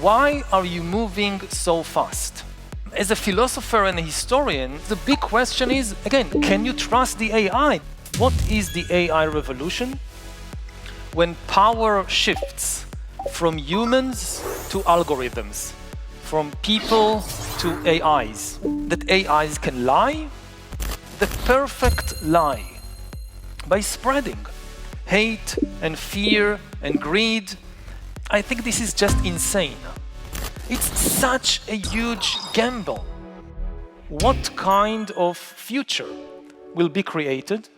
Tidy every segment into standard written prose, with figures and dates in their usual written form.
Why are you moving so fast? As a philosopher and a historian, the big question is, again, can you trust the AI? What is the AI revolution? When power shifts from humans to algorithms, from people to AIs, that AIs can lie, the perfect lie, by spreading hate and fear and greed. I think this is just insane. It's such a huge gamble. What kind of future will be created?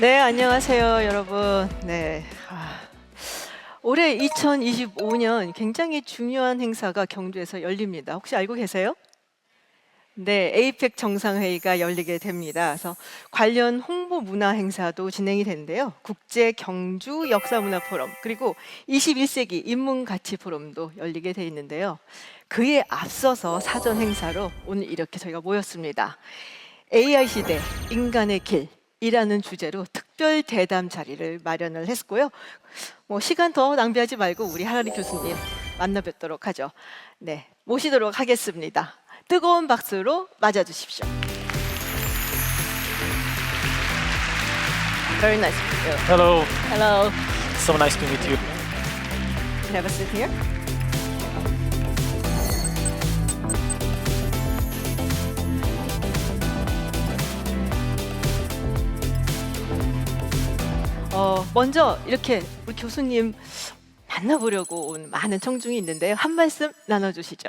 네, 안녕하세요, 여러분. 네. 올해 2025년 굉장히 중요한 행사가 경주에서 열립니다. 혹시 알고 계세요? 네, 에이펙 정상회의가 열리게 됩니다. 그래서 관련 홍보 문화 행사도 진행이 되는데요. 국제 경주 역사문화 포럼, 그리고 21세기 인문가치 포럼도 열리게 돼 있는데요. 그에 앞서서 사전 행사로 오늘 이렇게 저희가 모였습니다. AI 시대 인간의 길 이라는 주제로 특별 대담 자리를 마련을 했고요. 시간 더 낭비하지 말고 우리 하라리 교수님 만나 뵙도록 하죠. 네, 모시도록 하겠습니다. 뜨거운 박수로 맞아주십시오. Very nice to meet you. Hello. Hello. So nice to meet you. Can I have a seat here? 먼저 이렇게 우리 교수님 만나보려고 온 많은 청중이 있는데요. 한 말씀 나눠주시죠.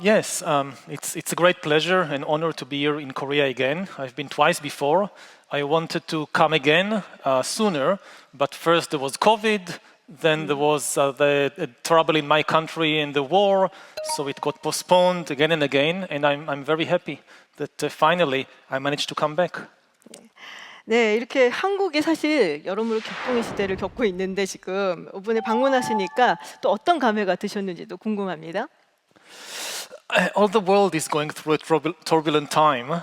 Yes, it's a great pleasure and honor to be here in Korea again. I've been twice before. I wanted to come again sooner, but first there was COVID, then there was the trouble in my country and the war, so it got postponed again and again, and I'm very happy that finally I managed to come back. 네, 이렇게 한국이 사실 여러모로 격동의 시대를 겪고 있는데 지금 이번에 방문하시니까 또 어떤 감회가 드셨는지도 궁금합니다. All the world is going through a turbulent time,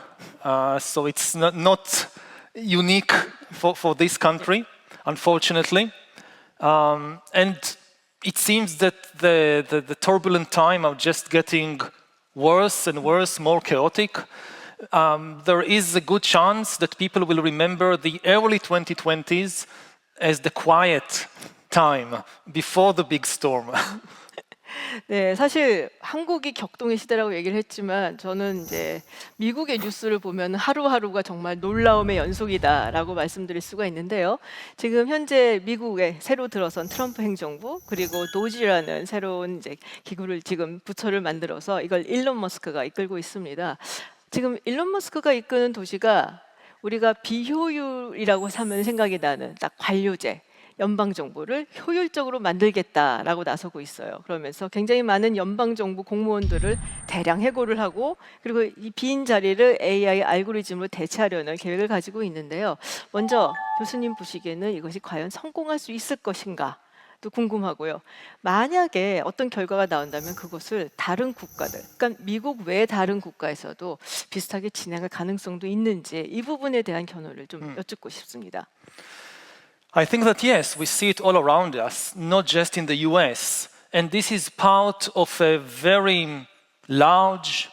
so it's not unique for this country, unfortunately. And it seems that the turbulent time are just getting worse and worse, more chaotic. There is a good chance that people will remember the early 2020s as the quiet time before the big storm. 네, 사실 한국이 격동의 시대라고 얘기를 했지만 저는 이제 미국의 뉴스를 보면 하루하루가 정말 놀라움의 연속이다라고 말씀드릴 수가 있는데요. 지금 현재 미국에 새로 들어선 트럼프 행정부 그리고 도지라는 새로운 이제 기구를 지금 부처를 만들어서 이걸 일론 머스크가 이끌고 있습니다. 지금 일론 머스크가 이끄는 도시가 우리가 비효율이라고 하면 생각이 나는 딱 관료제, 연방정부를 효율적으로 만들겠다라고 나서고 있어요. 그러면서 굉장히 많은 연방정부 공무원들을 대량 해고를 하고 그리고 이 빈 자리를 AI 알고리즘으로 대체하려는 계획을 가지고 있는데요. 먼저 교수님 보시기에는 이것이 과연 성공할 수 있을 것인가? 또 궁금하고요. 만약에 어떤 결과가 나온다면 그것을 다른 국가들, 그러니까 미국 외 다른 국가에서도 비슷하게 진행할 가능성도 있는지 이 부분에 대한 견해를 좀 여쭙고 싶습니다. I think that yes, we see it all around us, not just in the US. And this is part of a very large,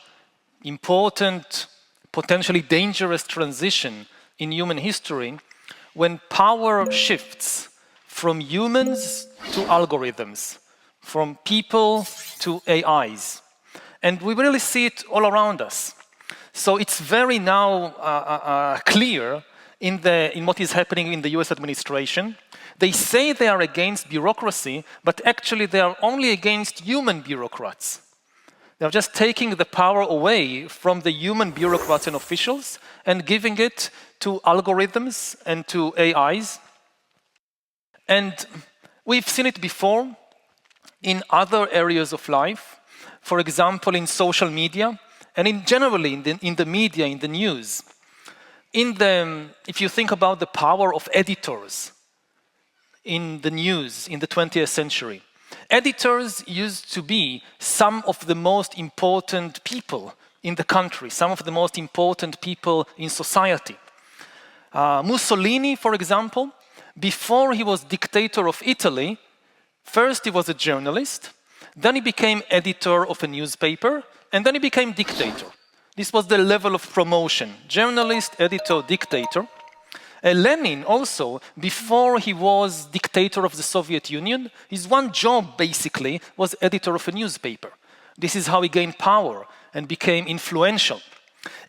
important, potentially dangerous transition in human history when power shifts from humans to algorithms, from people to AIs. And we really see it all around us. So it's very now clear in what is happening in the US administration. They say they are against bureaucracy, but actually they are only against human bureaucrats. They're just taking the power away from the human bureaucrats and officials and giving it to algorithms and to AIs. And we've seen it before in other areas of life, for example, in social media, and generally in the media, in the news. If you think about the power of editors in the news in the 20th century, editors used to be some of the most important people in the country, some of the most important people in society. Mussolini, for example, before he was dictator of Italy, first he was a journalist, then he became editor of a newspaper, and then he became dictator. This was the level of promotion: journalist, editor, dictator. Lenin also, before he was dictator of the Soviet Union, his one job basically was editor of a newspaper. This is how he gained power and became influential.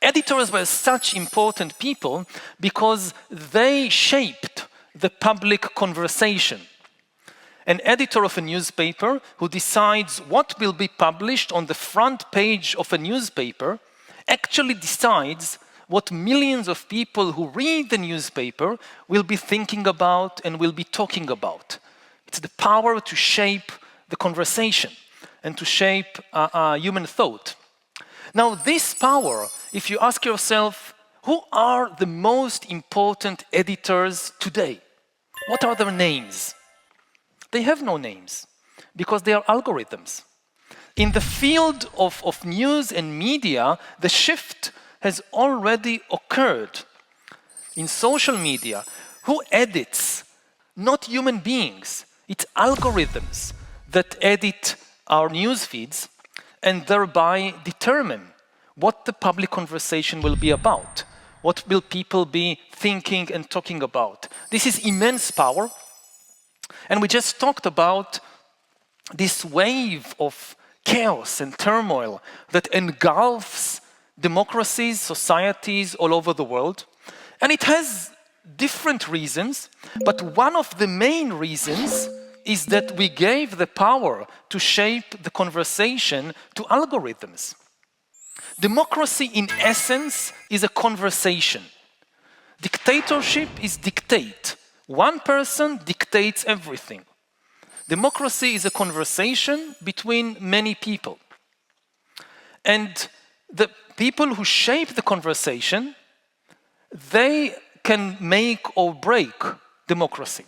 Editors were such important people because they shaped the public conversation. An editor of a newspaper who decides what will be published on the front page of a newspaper actually decides what millions of people who read the newspaper will be thinking about and will be talking about. It's the power to shape the conversation and to shape human thought. Now, this power, if you ask yourself, who are the most important editors today? What are their names? They have no names because they are algorithms. In the field of news and media, the shift has already occurred. In social media, who edits? Not human beings. It's algorithms that edit our news feeds and thereby determine what the public conversation will be about. What will people be thinking and talking about? This is immense power. And we just talked about this wave of chaos and turmoil that engulfs democracies, societies all over the world. And it has different reasons, but one of the main reasons is that we gave the power to shape the conversation to algorithms. Democracy, in essence, is a conversation. Dictatorship is dictate. One person dictates everything. Democracy is a conversation between many people. And the people who shape the conversation, they can make or break democracy.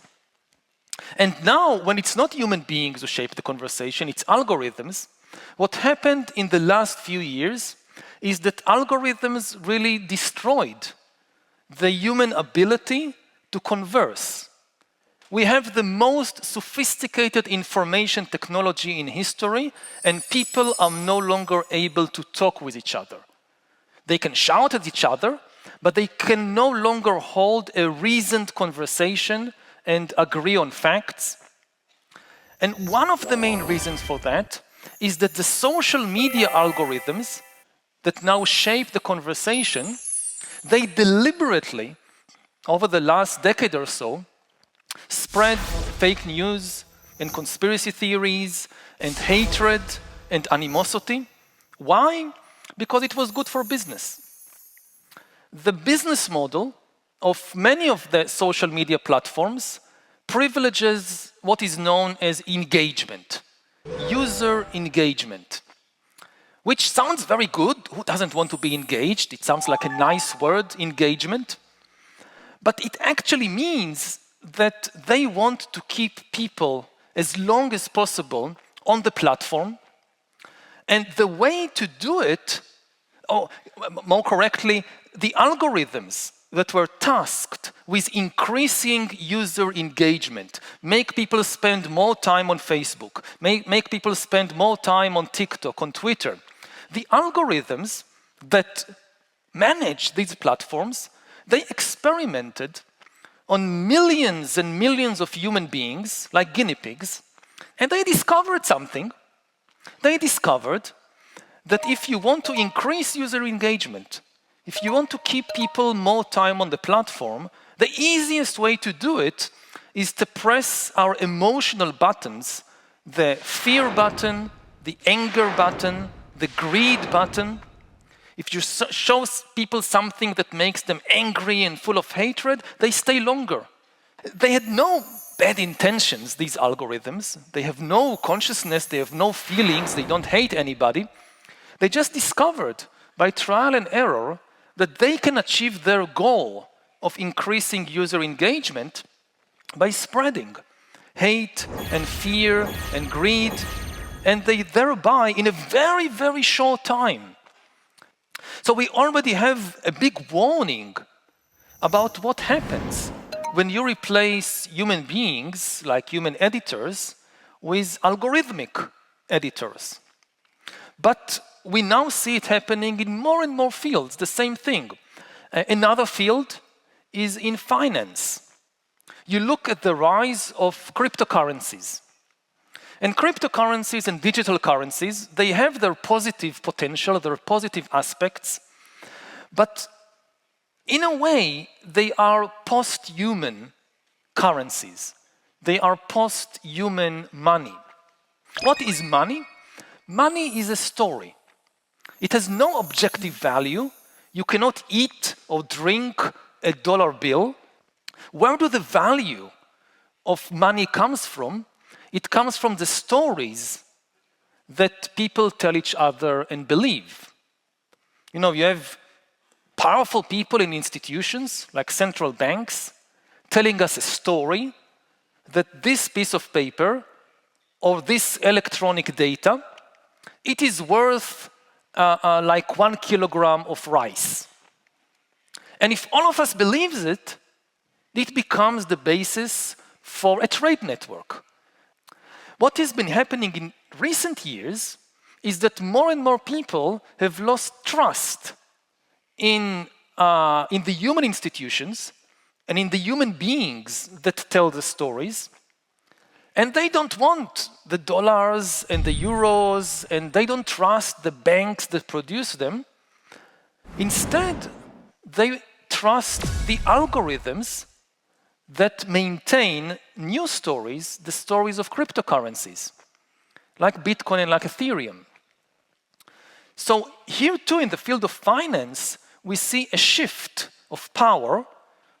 And now, when it's not human beings who shape the conversation, it's algorithms, what happened in the last few years is that algorithms really destroyed the human ability to converse. We have the most sophisticated information technology in history, and people are no longer able to talk with each other. They can shout at each other, but they can no longer hold a reasoned conversation and agree on facts. And one of the main reasons for that is that the social media algorithms that now shape the conversation, they deliberately, over the last decade or so, spread fake news and conspiracy theories and hatred and animosity. Why? Because it was good for business. The business model of many of the social media platforms privileges what is known as engagement, user engagement, which sounds very good. Who doesn't want to be engaged? It sounds like a nice word, engagement. But it actually means that they want to keep people as long as possible on the platform. And the way to do it, or more correctly, the algorithms that were tasked with increasing user engagement, make people spend more time on Facebook, make people spend more time on TikTok, on Twitter. The algorithms that manage these platforms, they experimented on millions and millions of human beings, like guinea pigs, and they discovered something. They discovered that if you want to increase user engagement, if you want to keep people more time on the platform, the easiest way to do it is to press our emotional buttons, the fear button, the anger button, the greed button, if you show people something that makes them angry and full of hatred, they stay longer. They had no bad intentions, these algorithms. They have no consciousness, they have no feelings, they don't hate anybody. They just discovered by trial and error that they can achieve their goal of increasing user engagement by spreading hate and fear and greed, and they thereby, in a very, very short time. So we already have a big warning about what happens when you replace human beings, like human editors, with algorithmic editors. But we now see it happening in more and more fields, the same thing. Another field is in finance. You look at the rise of cryptocurrencies. And cryptocurrencies and digital currencies, they have their positive potential, their positive aspects, but in a way, they are post-human currencies. They are post-human money. What is money? Money is a story. It has no objective value. You cannot eat or drink a dollar bill. Where do the value of money comes from? It comes from the stories that people tell each other and believe. You know, you have powerful people in institutions, like central banks, telling us a story that this piece of paper or this electronic data, it is worth like 1 kilogram of rice. And if all of us believes it, it becomes the basis for a trade network. What has been happening in recent years is that more and more people have lost trust in the human institutions and in the human beings that tell the stories. And they don't want the dollars and the euros, and they don't trust the banks that produce them. Instead, they trust the algorithms that maintain new stories, the stories of cryptocurrencies, like Bitcoin and like Ethereum. So here too, in the field of finance, we see a shift of power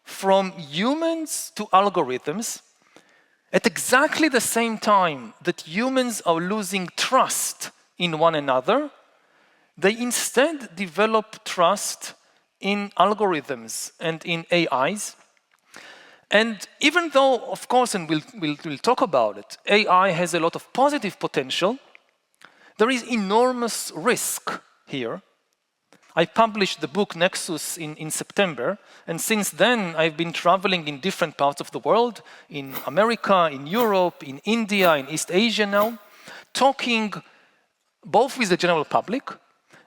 from humans to algorithms at exactly the same time that humans are losing trust in one another. They instead develop trust in algorithms and in AIs. And even though, of course, and we'll talk about it, AI has a lot of positive potential, there is enormous risk here. I published the book Nexus in September, and since then I've been traveling in different parts of the world, in America, in Europe, in India, in East Asia now, talking both with the general public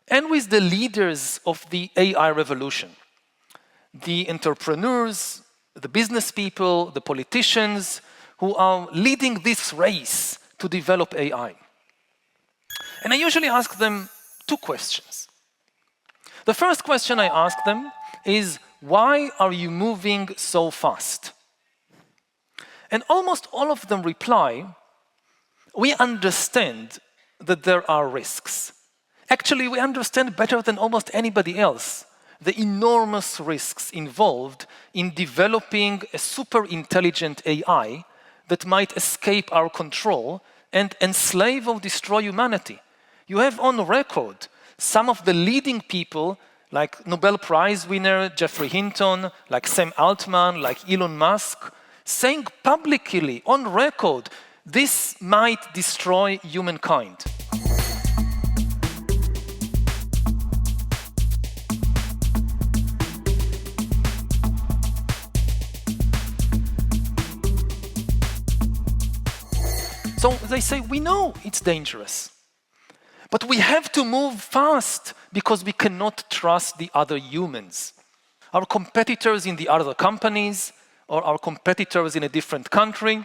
and with the leaders of the AI revolution, the entrepreneurs, the business people, the politicians who are leading this race to develop AI. And I usually ask them two questions. The first question I ask them is, why are you moving so fast? And almost all of them reply, we understand that there are risks. Actually, we understand better than almost anybody else the enormous risks involved in developing a super intelligent AI that might escape our control and enslave or destroy humanity. You have on record some of the leading people, like Nobel Prize winner Jeffrey Hinton, like Sam Altman, like Elon Musk, saying publicly on record, this might destroy humankind. So they say, we know it's dangerous, but we have to move fast because we cannot trust the other humans. Our competitors in the other companies, or our competitors in a different country,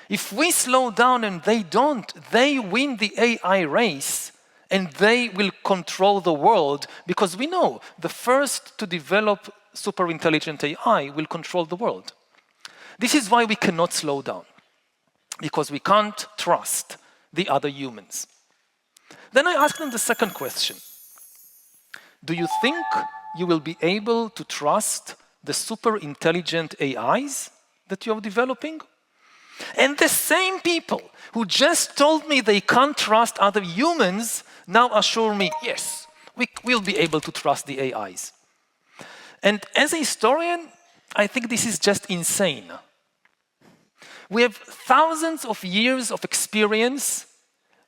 if we slow down and they don't, they win the AI race and they will control the world, because we know the first to develop super intelligent AI will control the world. This is why we cannot slow down, because we can't trust the other humans. Then I ask them the second question. Do you think you will be able to trust the super intelligent AIs that you are developing? And the same people who just told me they can't trust other humans now assure me, yes, we will be able to trust the AIs. And as a historian, I think this is just insane. We have thousands of years of experience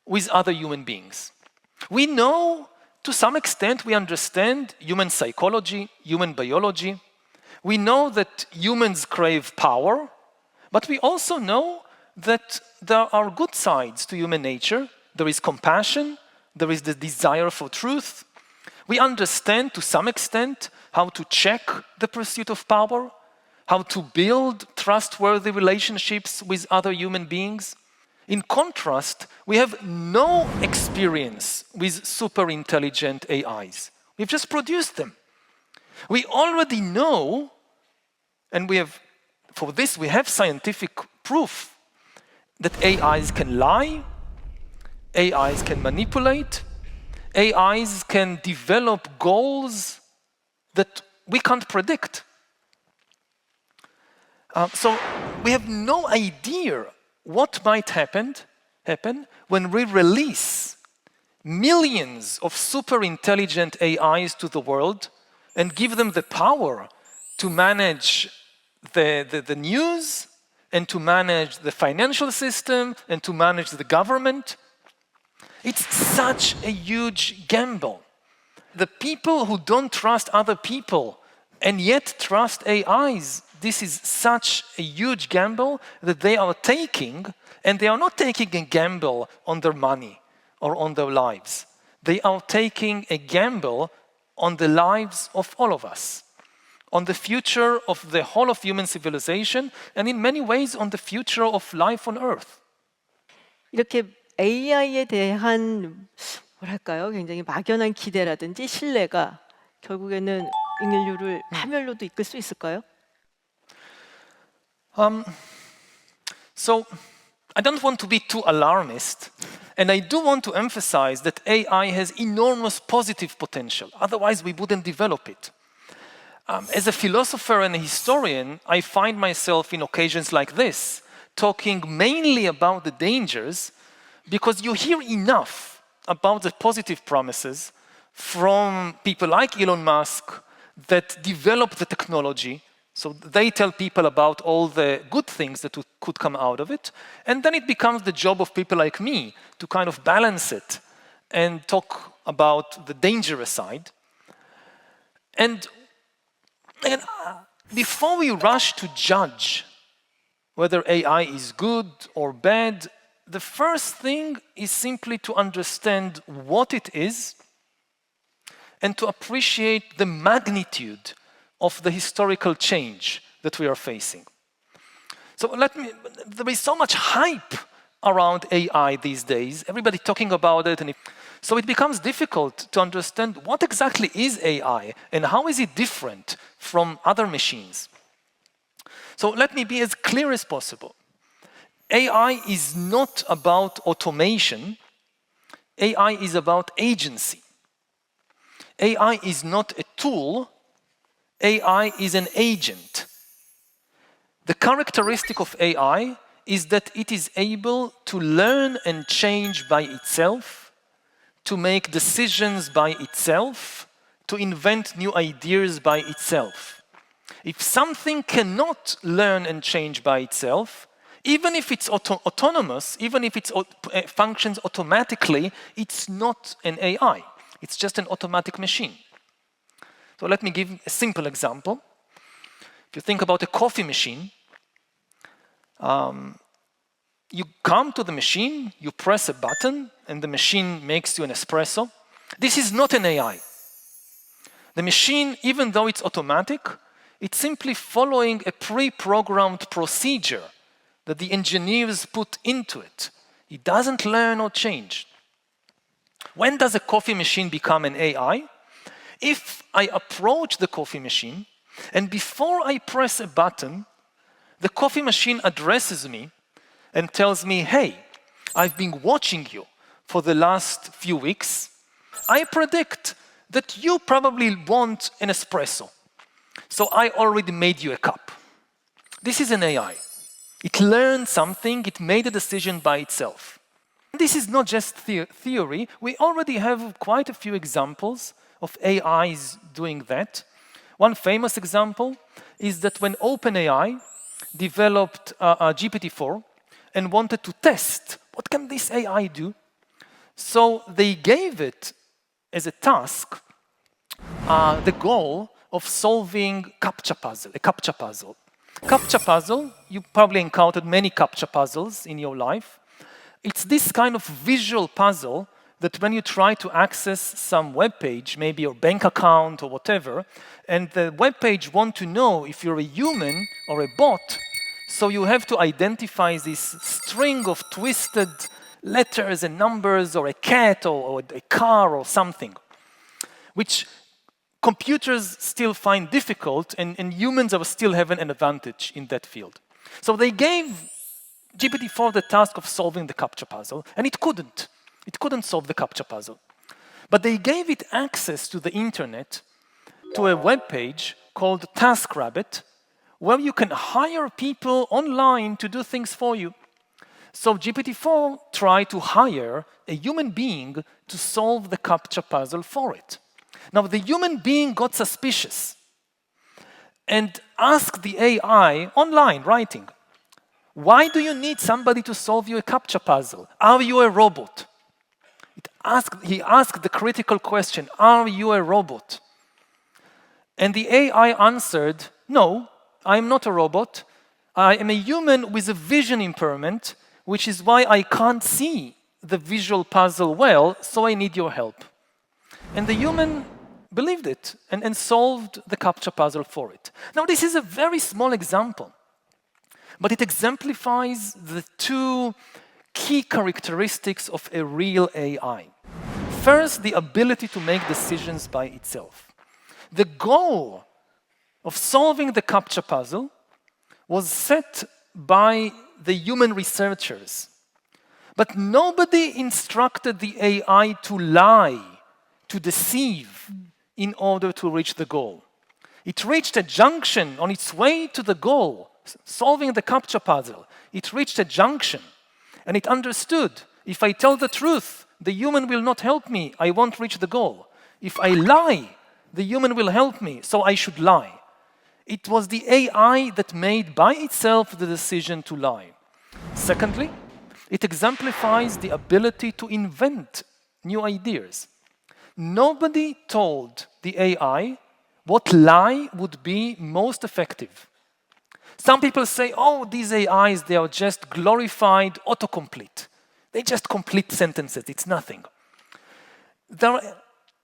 with other human beings. We know, to some extent, we understand human psychology, human biology. We know that humans crave power, but we also know that there are good sides to human nature. There is compassion, there is the desire for truth. We understand, to some extent, how to check the pursuit of power, how to build trustworthy relationships with other human beings. In contrast, we have no experience with super intelligent AIs. We've just produced them. We already know, and for this we have scientific proof, that AIs can lie, AIs can manipulate, AIs can develop goals that we can't predict. So we have no idea what might happen when we release millions of super intelligent AIs to the world and give them the power to manage the news and to manage the financial system and to manage the government. It's such a huge gamble. The people who don't trust other people and yet trust AIs, this is such a huge gamble that they are taking, and they are not taking a gamble on their money or on their lives. They are taking a gamble on the lives of all of us, on the future of the whole of human civilization, and in many ways on the future of life on Earth. 이렇게 AI에 대한 뭐랄까요? 굉장히 막연한 기대라든지 신뢰가 결국에는 인류를 파멸로도 이끌 수 있을까요? So I don't want to be too alarmist, and I do want to emphasize that AI has enormous positive potential. Otherwise, we wouldn't develop it. As a philosopher and a historian, I find myself in occasions like this, talking mainly about the dangers, because you hear enough about the positive promises from people like Elon Musk that develop the technology. So they tell people about all the good things that could come out of it, and then it becomes the job of people like me to kind of balance it and talk about the dangerous side. And before we rush to judge whether AI is good or bad, the first thing is simply to understand what it is and to appreciate the magnitude of the historical change that we are facing. So there is so much hype around AI these days, everybody talking about it, so it becomes difficult to understand what exactly is AI and how is it different from other machines. So let me be as clear as possible. AI is not about automation, AI is about agency. AI is not a tool, AI is an agent. The characteristic of AI is that it is able to learn and change by itself, to make decisions by itself, to invent new ideas by itself. If something cannot learn and change by itself, even if it's autonomous, even if it functions automatically, it's not an AI. It's just an automatic machine. So let me give a simple example. If you think about a coffee machine, you come to the machine, you press a button, and the machine makes you an espresso. This is not an AI. The machine, even though it's automatic, it's simply following a pre-programmed procedure that the engineers put into it. It doesn't learn or change. When does a coffee machine become an AI? If I approach the coffee machine, and before I press a button, the coffee machine addresses me and tells me, hey, I've been watching you for the last few weeks, I predict that you probably want an espresso. So I already made you a cup. This is an AI. It learned something, it made a decision by itself. This is not just theory. We already have quite a few examples of AIs doing that. One famous example is that when OpenAI developed GPT-4 and wanted to test what can this AI do, so they gave it as a task the goal of solving a CAPTCHA puzzle. CAPTCHA puzzle, you probably encountered many CAPTCHA puzzles in your life. It's this kind of visual puzzle that when you try to access some web page, maybe your bank account or whatever, and the web page want to know if you're a human or a bot, so you have to identify this string of twisted letters and numbers, or a cat or a car or something, which computers still find difficult, and humans are still having an advantage in that field. So they gave GPT-4 the task of solving the CAPTCHA puzzle, and it couldn't. It couldn't solve the CAPTCHA puzzle. But they gave it access to the internet, to a web page called TaskRabbit, where you can hire people online to do things for you. So GPT-4 tried to hire a human being to solve the CAPTCHA puzzle for it. Now, the human being got suspicious and asked the AI online, writing, "Why do you need somebody to solve you a CAPTCHA puzzle? Are you a robot?" He asked the critical question, "Are you a robot?" And the AI answered, "No, I'm not a robot. I am a human with a vision impairment, which is why I can't see the visual puzzle well, so I need your help." And the human believed it and solved the CAPTCHA puzzle for it. Now, this is a very small example, but it exemplifies the two key characteristics of a real AI. First, the ability to make decisions by itself. The goal of solving the CAPTCHA puzzle was set by the human researchers, but nobody instructed the AI to lie, to deceive, in order to reach the goal. It reached a junction on its way to the goal, solving the CAPTCHA puzzle. It reached a junction, and it understood, if I tell the truth, the human will not help me, I won't reach the goal. If I lie, the human will help me, so I should lie. It was the AI that made by itself the decision to lie. Secondly, it exemplifies the ability to invent new ideas. Nobody told the AI what lie would be most effective. Some people say, oh, these AIs, they are just glorified autocomplete. They just complete sentences, it's nothing. There are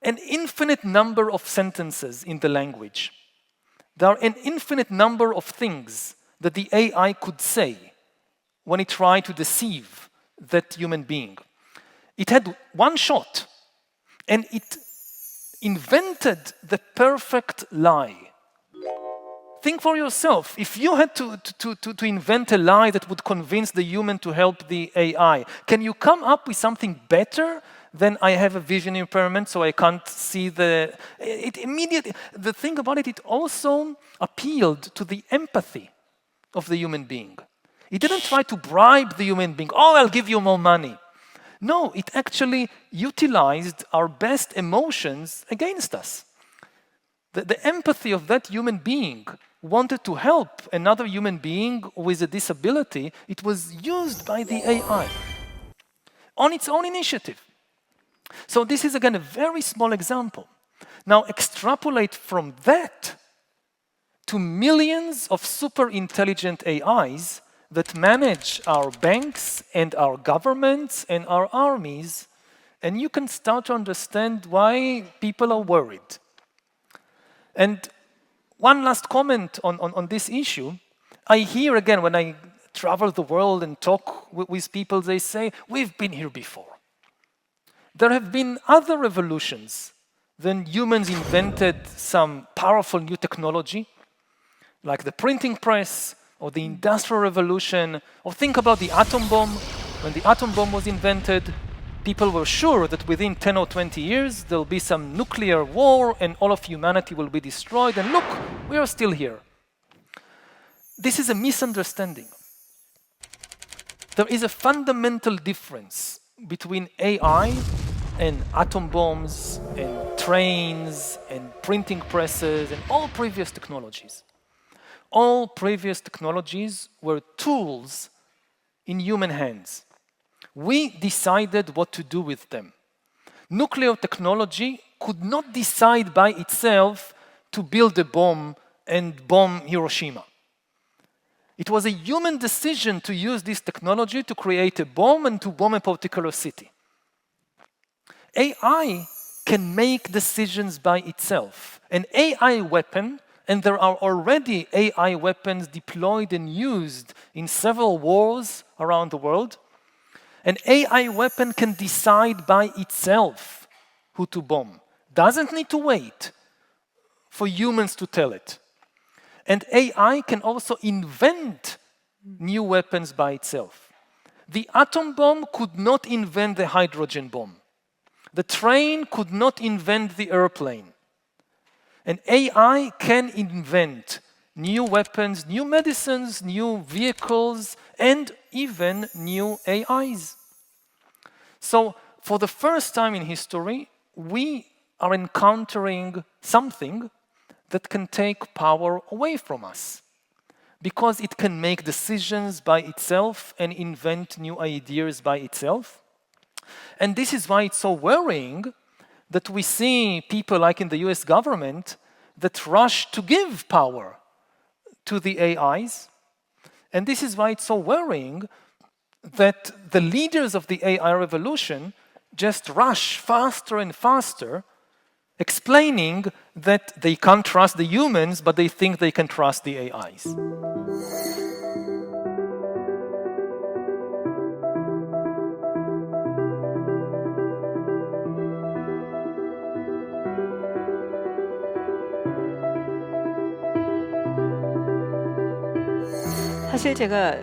an infinite number of sentences in the language. There are an infinite number of things that the AI could say when it tried to deceive that human being. It had one shot, and it invented the perfect lie. Think for yourself, if you had to invent a lie that would convince the human to help the AI, can you come up with something better than I have a vision impairment, so I can't see the... The thing about it, it also appealed to the empathy of the human being. It didn't try to bribe the human being, oh, I'll give you more money. No, it actually utilized our best emotions against us. The empathy of that human being wanted to help another human being with a disability. It was used by the AI on its own initiative. So this is, again, a very small example. Now extrapolate from that to millions of super intelligent AIs that manage our banks and our governments and our armies, and you can start to understand why people are worried. And one last comment on this issue. I hear again when I travel the world and talk with people, they say, we've been here before. There have been other revolutions when humans invented some powerful new technology, like the printing press, or the Industrial Revolution, or think about the atom bomb. When the atom bomb was invented, People were sure that within 10 or 20 years there will be some nuclear war and all of humanity will be destroyed, and look, we are still here. This is a misunderstanding. There is a fundamental difference between AI and atom bombs and trains and printing presses and all previous technologies. All previous technologies were tools in human hands. We decided what to do with them. Nuclear technology could not decide by itself to build a bomb and bomb Hiroshima. It was a human decision to use this technology to create a bomb and to bomb a particular city. AI can make decisions by itself. An AI weapon, and there are already AI weapons deployed and used in several wars around the world, an AI weapon can decide by itself who to bomb. Doesn't need to wait for humans to tell it. And AI can also invent new weapons by itself. The atom bomb could not invent the hydrogen bomb. The train could not invent the airplane. And AI can invent new weapons, new medicines, new vehicles, and even new AIs. So, for the first time in history, we are encountering something that can take power away from us, because it can make decisions by itself and invent new ideas by itself. And this is why it's so worrying that we see people like in the US government that rush to give power to the AIs. And this is why it's so worrying that the leaders of the AI revolution just rush faster and faster, explaining that they can't trust the humans, but they think they can trust the AIs. 사실 제가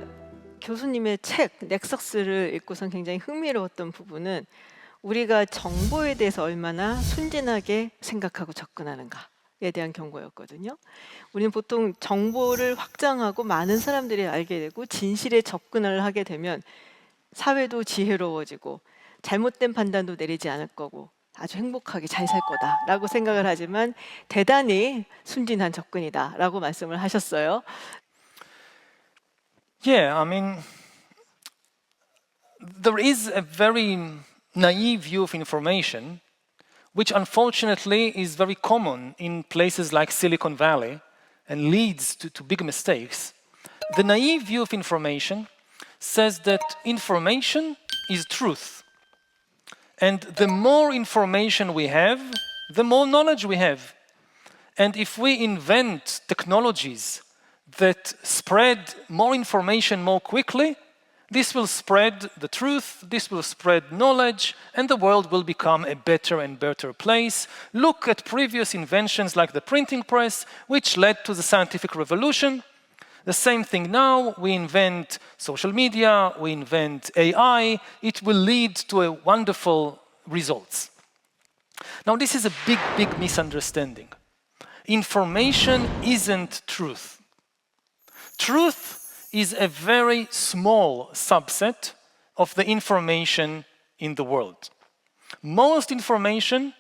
교수님의 책 넥서스를 읽고선 굉장히 흥미로웠던 부분은 우리가 정보에 대해서 얼마나 순진하게 생각하고 접근하는가에 대한 경고였거든요. 우리는 보통 정보를 확장하고 많은 사람들이 알게 되고 진실에 접근을 하게 되면 사회도 지혜로워지고 잘못된 판단도 내리지 않을 거고 아주 행복하게 잘 살 거다라고 생각을 하지만 대단히 순진한 접근이다라고 말씀을 하셨어요. Yeah, I mean, there is a very naive view of information, which unfortunately is very common in places like Silicon Valley and leads to big mistakes. The naive view of information says that information is truth. And the more information we have, the more knowledge we have. And if we invent technologies that spread more information more quickly, this will spread the truth, this will spread knowledge, and the world will become a better and better place. Look at previous inventions like the printing press, which led to the scientific revolution. The same thing now, we invent social media, we invent AI, it will lead to a wonderful results. Now this is a big, big misunderstanding. Information isn't truth. Truth is a very small subset of the information in the world. Most information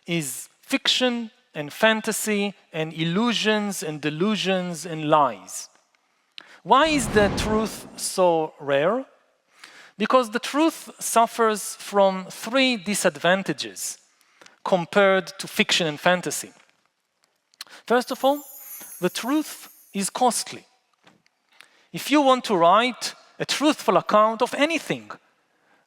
is fiction and fantasy and illusions and delusions and lies. Why is the truth so rare? Because the truth suffers from three disadvantages compared to fiction and fantasy. First of all, the truth is costly. If you want to write a truthful account of anything,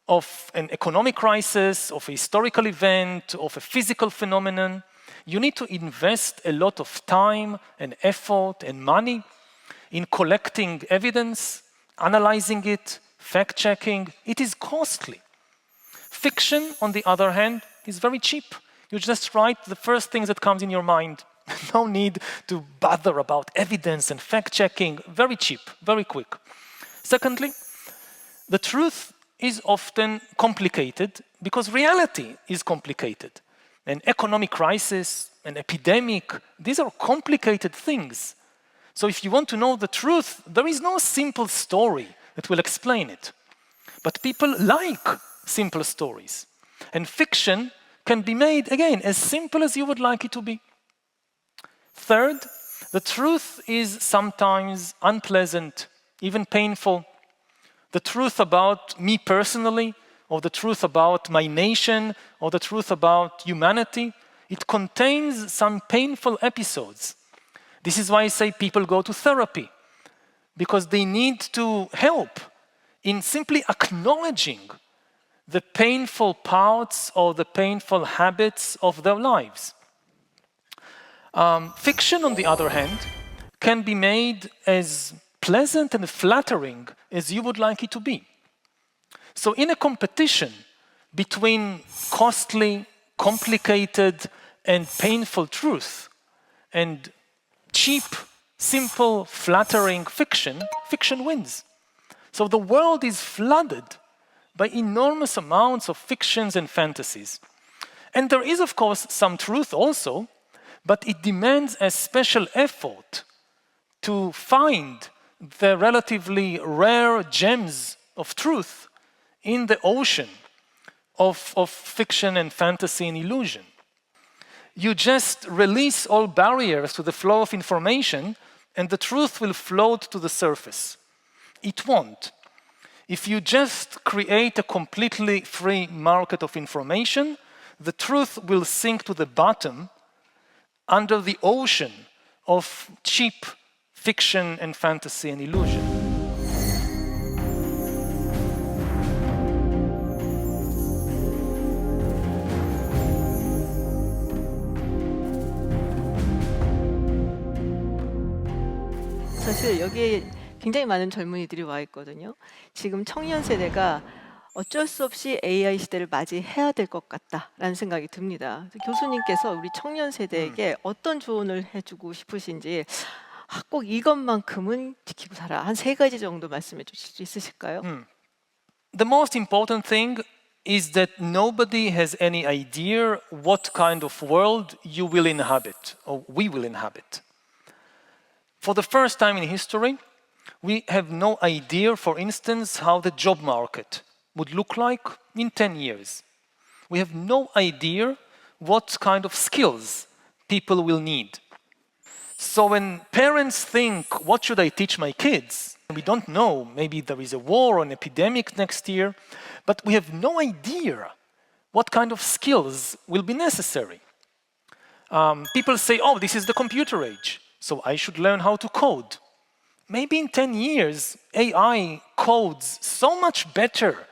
of an economic crisis, of a historical event, of a physical phenomenon, you need to invest a lot of time and effort and money in collecting evidence, analyzing it, fact-checking. It is costly. Fiction, on the other hand, is very cheap. You just write the first things that comes in your mind. No need to bother about evidence and fact-checking. Very cheap, very quick. Secondly, the truth is often complicated because reality is complicated. An economic crisis, an epidemic, these are complicated things. So if you want to know the truth, there is no simple story that will explain it. But people like simple stories. And fiction can be made, again, as simple as you would like it to be. Third, the truth is sometimes unpleasant, even painful. The truth about me personally, or the truth about my nation, or the truth about humanity, it contains some painful episodes. This is why I say people go to therapy, because they need to help in simply acknowledging the painful parts or the painful habits of their lives. Fiction, on the other hand, can be made as pleasant and flattering as you would like it to be. So in a competition between costly, complicated, and painful truth and cheap, simple, flattering fiction, fiction wins. So the world is flooded by enormous amounts of fictions and fantasies. And there is, of course, some truth also, but it demands a special effort to find the relatively rare gems of truth in the ocean of fiction and fantasy and illusion. You just release all barriers to the flow of information, and the truth will float to the surface. It won't. If you just create a completely free market of information, the truth will sink to the bottom under the ocean of cheap fiction and fantasy and illusion. 사실 여기에 굉장히 많은 젊은이들이 와 있거든요. 지금 청년 세대가 어쩔 수 없이 AI 시대를 맞이해야 될 것 같다라는 생각이 듭니다. 교수님께서 우리 청년 세대에게 어떤 조언을 해주고 싶으신지 꼭 이것만큼은 지키고 살아. 한 3가지 정도 말씀해 주실 수 있으실까요? The most important thing is that nobody has any idea what kind of world you will inhabit, or we will inhabit. For the first time in history, we have no idea, for instance, how the job market would look like in 10 years. We have no idea what kind of skills people will need. So when parents think, what should I teach my kids? We don't know, maybe there is a war or an epidemic next year, but we have no idea what kind of skills will be necessary. People say, oh, this is the computer age, so I should learn how to code. Maybe in 10 years, AI codes so much better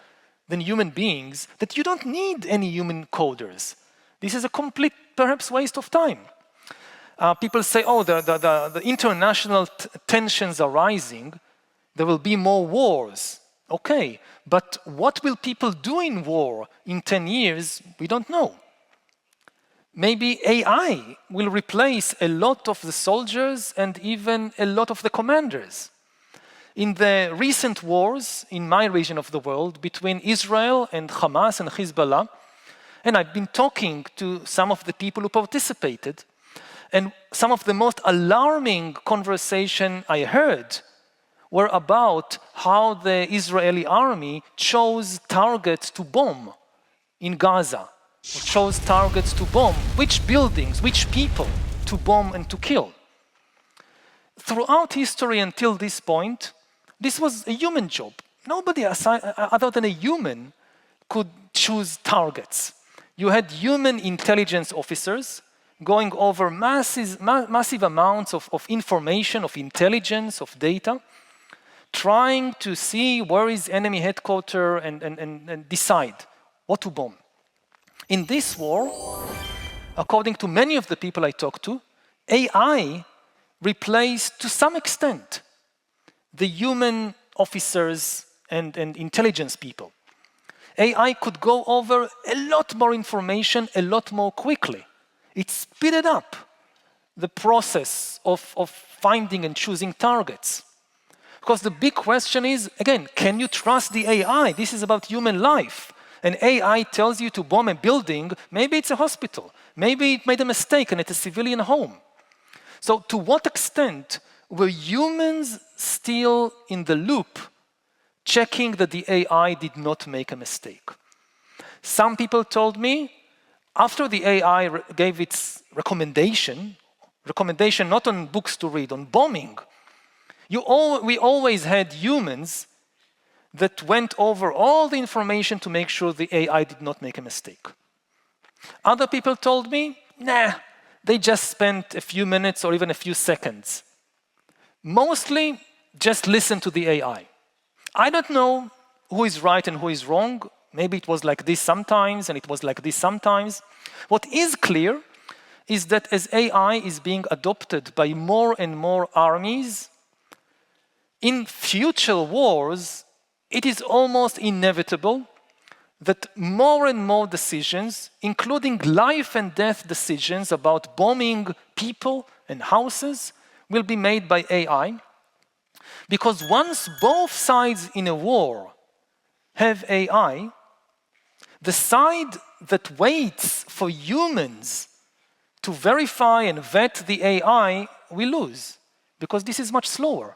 than human beings that you don't need any human coders. This is a complete, perhaps, waste of time. People say, oh, the international tensions are rising, there will be more wars. Okay, but what will people do in war in 10 years? We don't know. Maybe AI will replace a lot of the soldiers and even a lot of the commanders. In the recent wars in my region of the world between Israel and Hamas and Hezbollah, and I've been talking to some of the people who participated, and some of the most alarming conversation I heard were about how the Israeli army chose targets to bomb in Gaza, or chose targets to bomb, which buildings, which people to bomb and to kill. Throughout history until this point, this was a human job. Nobody other than a human could choose targets. You had human intelligence officers going over massive amounts of information, of intelligence, of data, trying to see where is enemy headquarters and decide what to bomb. In this war, according to many of the people I talked to, AI replaced to some extent the human officers and intelligence people. AI could go over a lot more information a lot more quickly. It speeded up the process of finding and choosing targets. Because the big question is, again, can you trust the AI? This is about human life. an AI tells you to bomb a building, maybe it's a hospital. Maybe it made a mistake and it's a civilian home. So to what extent were humans still in the loop, checking that the AI did not make a mistake? Some people told me, after the AI gave its recommendation not on books to read, on bombing, we always had humans that went over all the information to make sure the AI did not make a mistake. Other people told me, nah, they just spent a few minutes or even a few seconds. Mostly, just listen to the AI. I don't know who is right and who is wrong. Maybe it was like this sometimes and it was like this sometimes. What is clear is that as AI is being adopted by more and more armies, in future wars, it is almost inevitable that more and more decisions, including life and death decisions about bombing people and houses, will be made by AI. Because once both sides in a war have AI, the side that waits for humans to verify and vet the AI will lose, because this is much slower.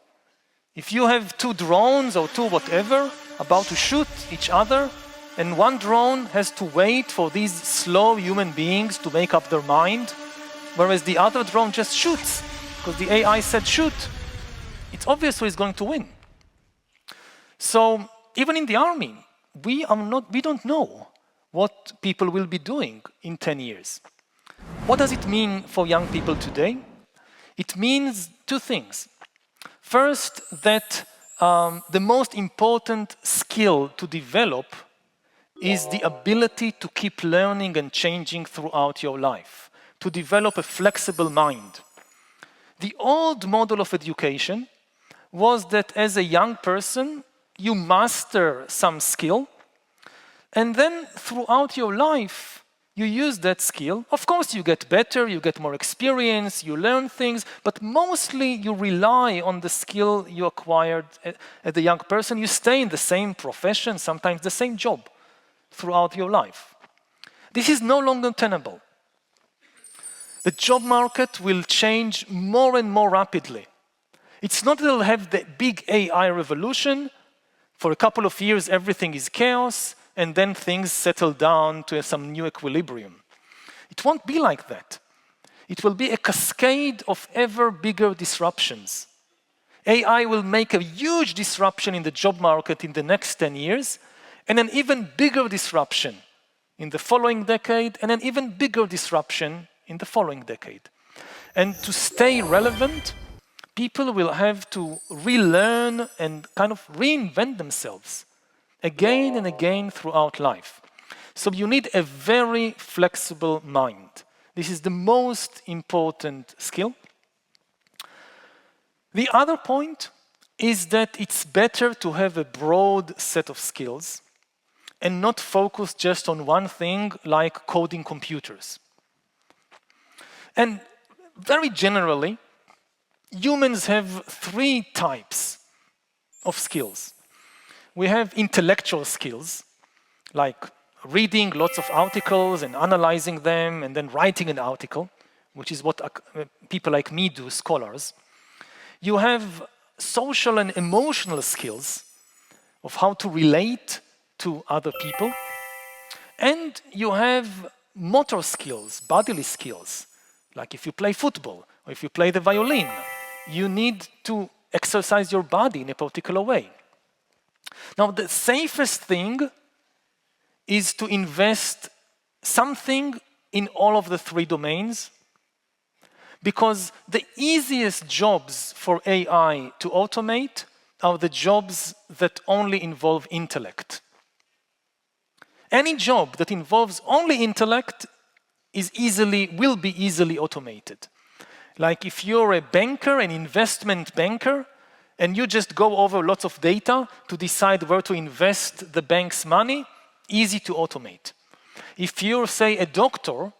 If you have two drones or two whatever about to shoot each other, and one drone has to wait for these slow human beings to make up their mind, whereas the other drone just shoots, because the AI said shoot, it's obvious who is going to win. So even in the army, we don't know what people will be doing in 10 years. What does it mean for young people today? It means two things. First, that the most important skill to develop is the ability to keep learning and changing throughout your life, to develop a flexible mind. The old model of education was that as a young person, you master some skill, and then throughout your life, you use that skill. Of course, you get better, you get more experience, you learn things, but mostly you rely on the skill you acquired as a young person. You stay in the same profession, sometimes the same job, throughout your life. This is no longer tenable. The job market will change more and more rapidly. It's not that it'll have the big AI revolution. For a couple of years, everything is chaos, and then things settle down to some new equilibrium. It won't be like that. It will be a cascade of ever bigger disruptions. AI will make a huge disruption in the job market in the next 10 years, and an even bigger disruption in the following decade, and an even bigger disruption in the following decade. And to stay relevant, people will have to relearn and kind of reinvent themselves again and again throughout life. So you need a very flexible mind. This is the most important skill. The other point is that it's better to have a broad set of skills and not focus just on one thing like coding computers. And very generally, humans have three types of skills. We have intellectual skills, like reading lots of articles and analyzing them and then writing an article, which is what people like me do, scholars. You have social and emotional skills of how to relate to other people. And you have motor skills, bodily skills, like if you play football or if you play the violin, you need to exercise your body in a particular way. Now, the safest thing is to invest something in all of the three domains, because the easiest jobs for AI to automate are the jobs that only involve intellect. Any job that involves only intellect will be easily automated. Like if you're a banker, an investment banker, and you just go over lots of data to decide where to invest the bank's money, easy to automate. If you're, say, a doctor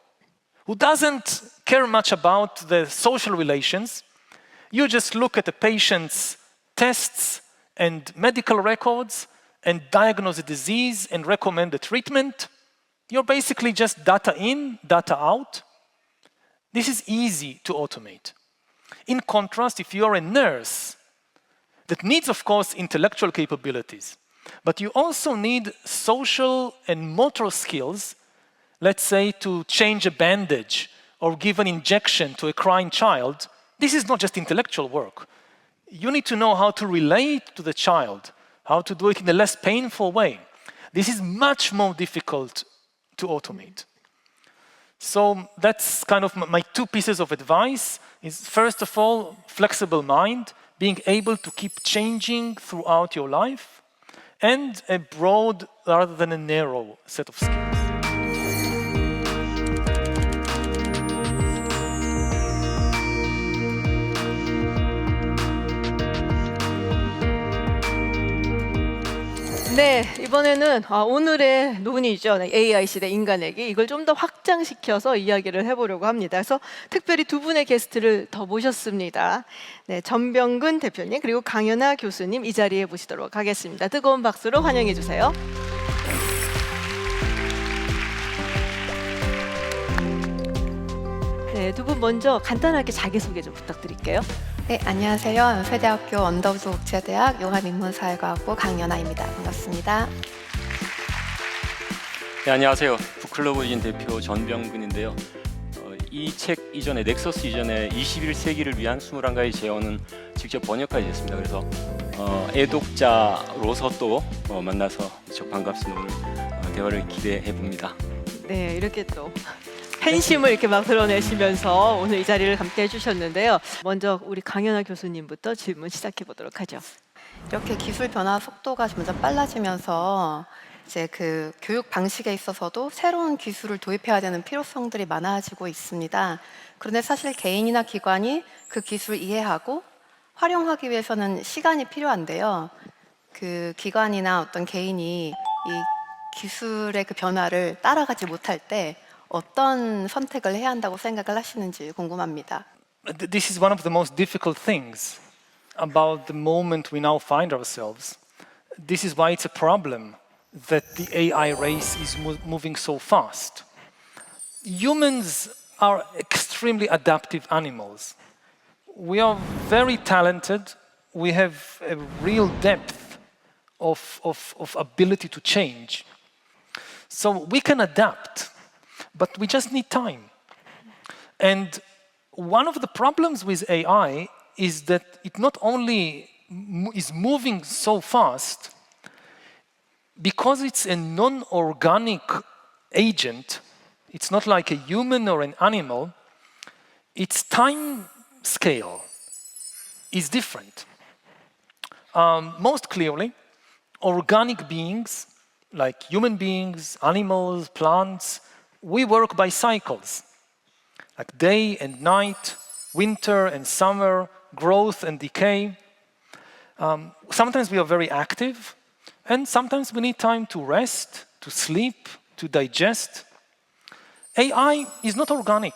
who doesn't care much about the social relations, you just look at the patient's tests and medical records and diagnose a disease and recommend a treatment. You're basically just data in, data out. This is easy to automate. In contrast, if you're a nurse, that needs, of course, intellectual capabilities, but you also need social and motor skills, let's say to change a bandage or give an injection to a crying child. This is not just intellectual work. You need to know how to relate to the child, how to do it in a less painful way. This is much more difficult to automate. So that's kind of my two pieces of advice is, first of all, flexible mind, being able to keep changing throughout your life, and a broad rather than a narrow set of skills. 네, 이번에는 오늘의 논의죠. AI 시대 인간에게 이걸 좀 더 확장시켜서 이야기를 해보려고 합니다. 그래서 특별히 두 분의 게스트를 더 모셨습니다. 네, 전병근 대표님 그리고 강연아 교수님 이 자리에 모시도록 하겠습니다. 뜨거운 박수로 환영해 주세요. 네, 두 분 먼저 간단하게 자기소개 좀 부탁드릴게요. 네, 안녕하세요. 연세대학교 언더우즈국제대학 용합인문사회과학부 강연아입니다. 반갑습니다. 네, 안녕하세요. 북클로버인 대표 전병근인데요. 이 책 이전에 넥서스 이전에 21세기를 위한 21가지 제언은 직접 번역까지 했습니다. 그래서 애독자로서 또 만나서 무척 반갑습니다. 오늘 대화를 기대해 봅니다. 네, 이렇게 또 팬심을 이렇게 막 드러내시면서 오늘 이 자리를 함께 해주셨는데요. 먼저 우리 강연아 교수님부터 질문 시작해 보도록 하죠. 이렇게 기술 변화 속도가 점점 빨라지면서 이제 그 교육 방식에 있어서도 새로운 기술을 도입해야 되는 필요성들이 많아지고 있습니다. 그런데 사실 개인이나 기관이 그 기술을 이해하고 활용하기 위해서는 시간이 필요한데요. 그 기관이나 어떤 개인이 이 기술의 그 변화를 따라가지 못할 때 어떤 선택을 해야 한다고 생각을 하시는지 궁금합니다. This is one of the most difficult things about the moment we now find ourselves. This is why it's a problem that the AI race is moving so fast. Humans are extremely adaptive animals. We are very talented. We have a real depth of ability to change. So we can adapt, but we just need time. And one of the problems with AI is that it not only is moving so fast, because it's a non-organic agent, it's not like a human or an animal, its time scale is different. Most clearly, organic beings, like human beings, animals, plants, we work by cycles, like day and night, winter and summer, growth and decay. Sometimes we are very active, and sometimes we need time to rest, to sleep, to digest. AI is not organic.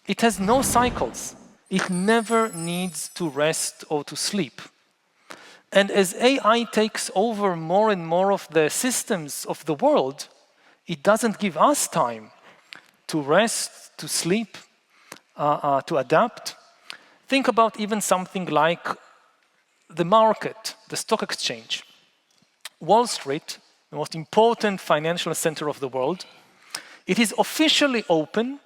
It has no cycles. It never needs to rest or to sleep. And as AI takes over more and more of the systems of the world, it doesn't give us time to rest, to sleep, to adapt. Think about even something like the market, the stock exchange. Wall Street, the most important financial center of the world, it is officially open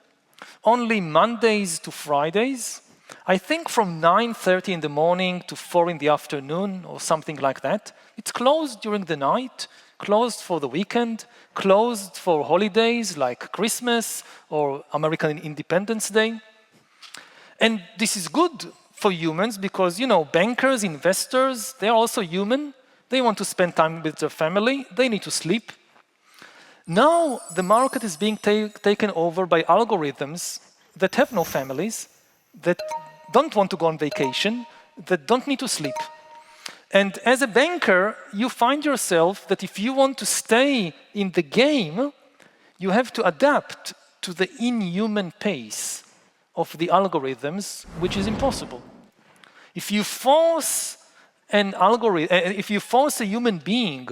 only Mondays to Fridays. I think from 9:30 in the morning to 4 in the afternoon or something like that. It's closed during the night, closed for the weekend, closed for holidays like Christmas or American Independence Day. And this is good for humans because, you know, bankers, investors, they're also human. They want to spend time with their family. They need to sleep. Now the market is being taken over by algorithms that have no families, that don't want to go on vacation, that don't need to sleep. And as a banker, you find yourself that if you want to stay in the game, you have to adapt to the inhuman pace of the algorithms, which is impossible. If you force an algorithm, if you force a human being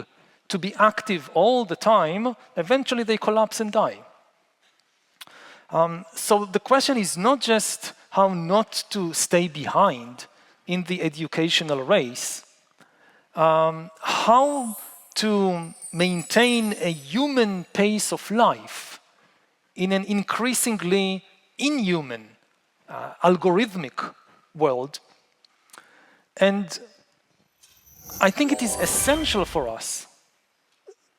to be active all the time, eventually they collapse and die. So the question is not just how not to stay behind in the educational race, how to maintain a human pace of life in an increasingly inhuman, algorithmic world. And I think it is essential for us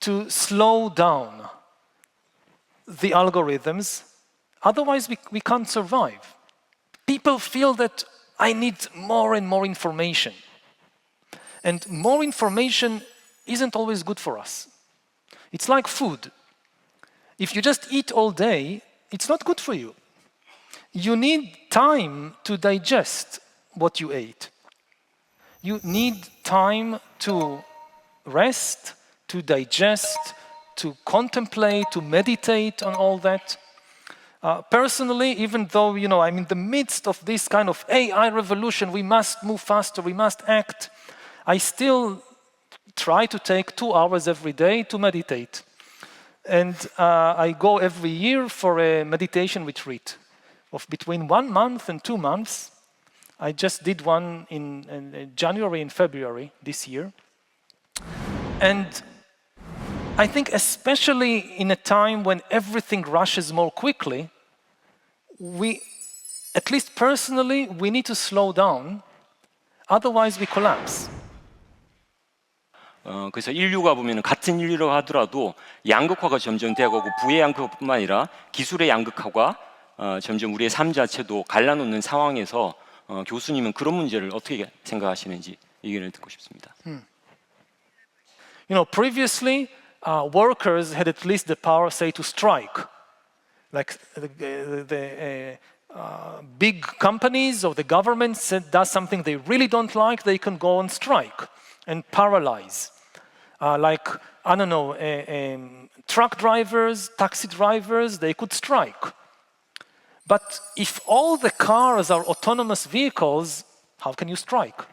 to slow down the algorithms, otherwise we can't survive. People feel that I need more and more information. And more information isn't always good for us. It's like food. If you just eat all day, it's not good for you. You need time to digest what you ate. You need time to rest, to digest, to contemplate, to meditate on all that. Personally, even though I'm in the midst of this kind of AI revolution, we must move faster, we must act, I still try to take 2 hours every day to meditate. And I go every year for a meditation retreat of between 1 month and 2 months. I just did one in January and February this year. And I think especially in a time when everything rushes more quickly, at least personally, we need to slow down, otherwise we collapse. 그래서 인류가 보면 같은 인류라고 하더라도 양극화가 점점 되어가고 부의 양극화뿐만 아니라 기술의 양극화가 점점 우리의 삶 자체도 갈라놓는 상황에서 교수님은 그런 문제를 어떻게 생각하시는지 의견을 듣고 싶습니다. Previously, workers had at least the power, say, to strike. Like the big companies or the government does something they really don't like, they can go on strike and paralyze. Like, I don't know, truck drivers, taxi drivers, they could strike. But if all the cars are autonomous vehicles, how can you strike?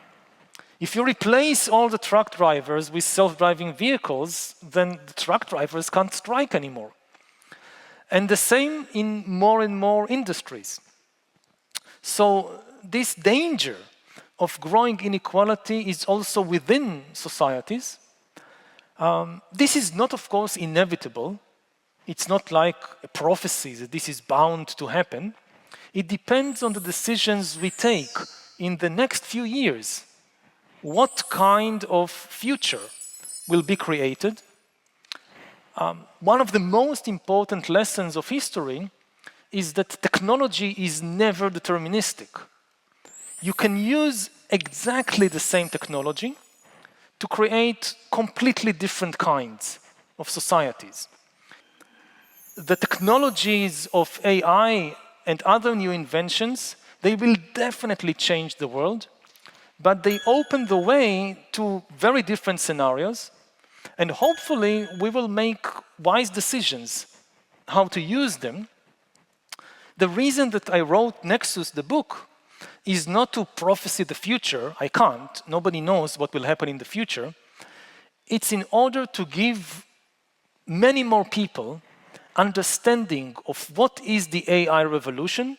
If you replace all the truck drivers with self-driving vehicles, then the truck drivers can't strike anymore. And the same in more and more industries. So this danger of growing inequality is also within societies. This is not, of course, inevitable. It's not like a prophecy that this is bound to happen. It depends on the decisions we take in the next few years. What kind of future will be created? One of the most important lessons of history is that technology is never deterministic. You can use exactly the same technology to create completely different kinds of societies. The technologies of AI and other new inventions, they will definitely change the world, but they open the way to very different scenarios, and hopefully we will make wise decisions how to use them. The reason that I wrote Nexus, the book, is not to prophesy the future. I can't. Nobody knows what will happen in the future. It's in order to give many more people understanding of what is the AI revolution,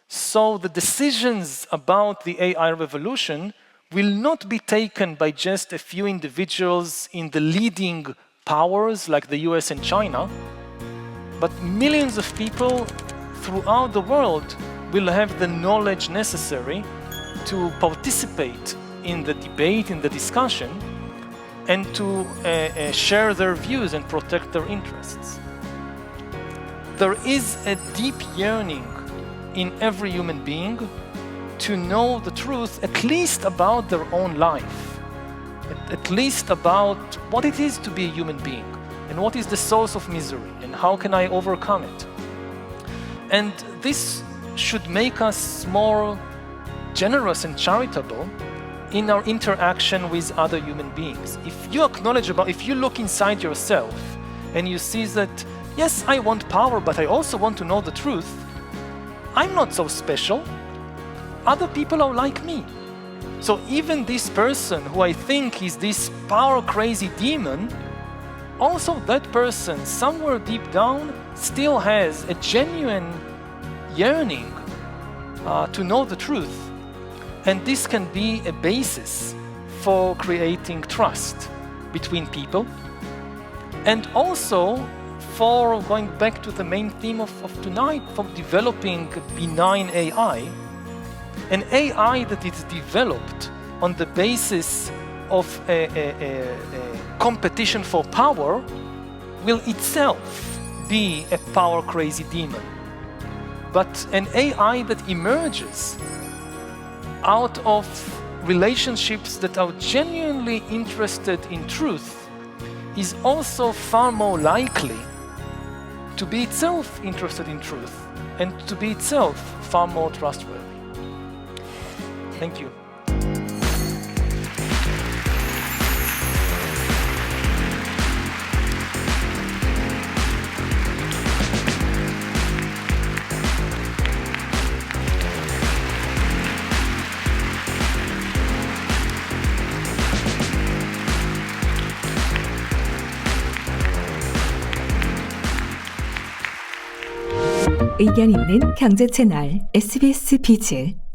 so the decisions about the AI revolution will not be taken by just a few individuals in the leading powers like the US and China, but millions of people throughout the world will have the knowledge necessary to participate in the debate, in the discussion, and to share their views and protect their interests. There is a deep yearning in every human being to know the truth, at least about their own life, at least about what it is to be a human being, and what is the source of misery, and how can I overcome it. And this should make us more generous and charitable in our interaction with other human beings. If you look inside yourself and you see that, yes, I want power, but I also want to know the truth, I'm not so special. Other people are like me. So even this person who I think is this power crazy demon, also that person somewhere deep down still has a genuine yearning to know the truth. And this can be a basis for creating trust between people, and also for going back to the main theme of tonight, for developing benign AI, an AI that is developed on the basis of a competition for power will itself be a power crazy demon. But an AI that emerges out of relationships that are genuinely interested in truth is also far more likely to be itself interested in truth and to be itself far more trustworthy. Thank you. 의견 있는 경제 채널 SBS 비즈